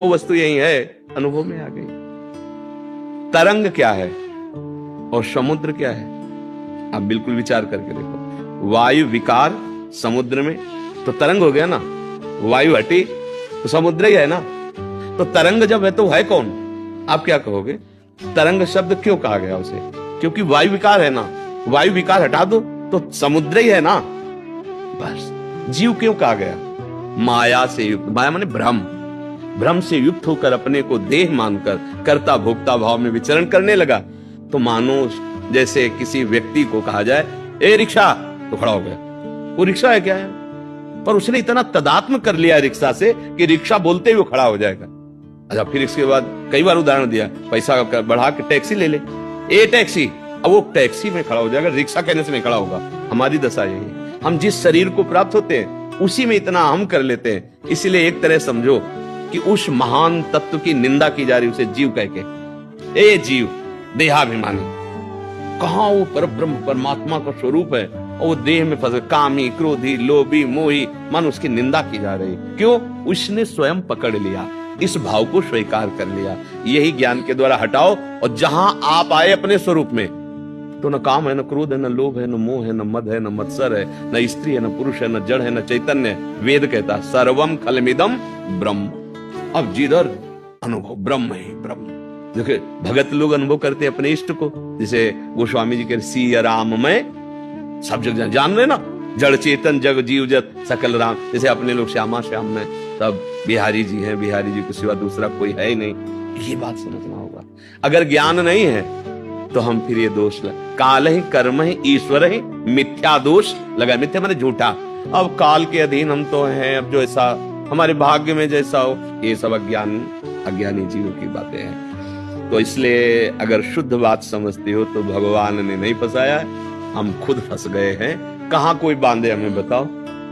वो वस्तु यही है, अनुभव में आ गई। तरंग क्या है और समुद्र क्या है, आप बिल्कुल विचार करके देखो। वायु विकार समुद्र में तो तरंग हो गया ना, वायु हटी तो समुद्र ही है ना। तो तरंग जब है तो है कौन, आप क्या कहोगे? तरंग शब्द क्यों कहा गया उसे? क्योंकि वायु विकार है ना, वायु विकार हटा दो तो समुद्र ही है ना। बस जीव क्यों कहा गया? माया से युक्त, माया माने भ्रम, भ्रम से युक्त होकर अपने को देह मानकर कर्ता भोक्ता भाव में विचरण करने लगा। तो मानो जैसे किसी व्यक्ति को कहा जाए ए रिक्शा, तो खड़ा हो गया। वो रिक्शा है क्या है? पर उसने इतना तदात्म कर लिया रिक्शा से कि रिक्शा बोलते हुए खड़ा हो जाएगा। अच्छा, फिर इसके बाद कई बार उदाहरण दिया, पैसा बढ़ा के टैक्सी ले ले, ए टैक्सी, अब वो टैक्सी में खड़ा हो जाएगा, रिक्शा कहने से नहीं खड़ा होगा। हमारी दशा यही है, हम जिस शरीर को प्राप्त होते हैं उसी में इतना हम कर लेते हैं। इसलिए एक तरह समझो कि उस महान तत्व की निंदा की जा रही, उसे जीव कह के। ए जीव देहाभिमानी, कहां वो परब्रह्म परमात्मा का स्वरूप है और वो देह में फंसे, कामी क्रोधी लोभी मोही, मन उसकी निंदा की जा रही। क्यों? उसने स्वयं पकड़ लिया, इस भाव को स्वीकार कर लिया। यही ज्ञान के द्वारा हटाओ और जहां आप आए अपने स्वरूप में, तो न काम है, न क्रोध है, न लोभ है, न मोह है, न मद है, न मत्सर है, न स्त्री है, न पुरुष है, न जड़ है, न चैतन्य है। वेद कहता सर्वम खलमिदम ब्रह्म। अब जिधर अनुभव ब्रह्म ही ब्रह्म। देखिए भगत लोग अनुभव करते अपने इष्ट को, जैसे गोस्वामी जी के सिया राम में सब जग जान रहे ना, जड़ चेतन जग जीव जत सकल राम। जैसे अपने लोग श्यामा श्याम में सब बिहारी जी हैं, बिहारी जी के सिवा दूसरा कोई है ही नहीं। ये बात समझना होगा। अगर ज्ञान नहीं है तो हम फिर ये दोष काल ही कर्म ही ईश्वर ही मिथ्या दोष लगा। मिथ्या माने झूठा। अब काल के अधीन हम तो हैं, अब जो ऐसा हमारे भाग्य में जैसा हो, ये सब अज्ञानी जीवों की बातें हैं। तो इसलिए अगर शुद्ध बात समझते हो तो भगवान ने नहीं फंसाया है, हम खुद फंस गए हैं। कहां कोई बांधे हमें बताओ?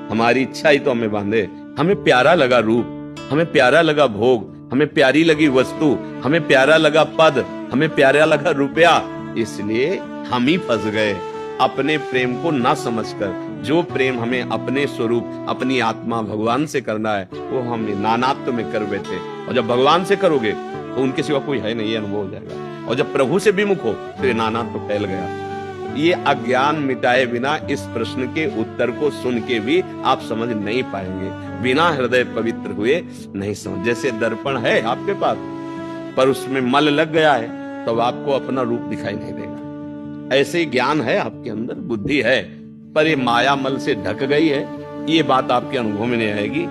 हमारी इच्छा ही तो हमें बांधे। हमें प्यारा लगा रूप, हमें प्यारा लगा भोग, हमें प्यारी लगी वस्तु, हमें प्यारा लगा पद, हमें प्यारा लगा रुपया, इसलिए हम ही फंस गए। अपने प्रेम को ना समझकर, जो प्रेम हमें अपने स्वरूप अपनी आत्मा भगवान से करना है, वो हम नानात्व में कर बैठे। और जब भगवान से करोगे तो उनके सिवा कोई है नहीं, ये अनुभव हो जाएगा। और जब प्रभु से विमुख हो तो ये नानात्व फैल गया। ये अज्ञान मिटाए बिना इस प्रश्न के उत्तर को सुन के भी आप समझ नहीं पाएंगे। बिना हृदय पवित्र हुए नहीं समझ। जैसे दर्पण है आपके पास, पर उसमें मल लग गया है तो आपको अपना रूप दिखाई नहीं देगा। ऐसे ही ज्ञान है आपके अंदर, बुद्धि है, पर ये माया मल से ढक गई है। ये बात आपके अनुभव में नहीं आएगी।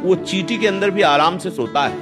वो चींटी के अंदर भी आराम से सोता है,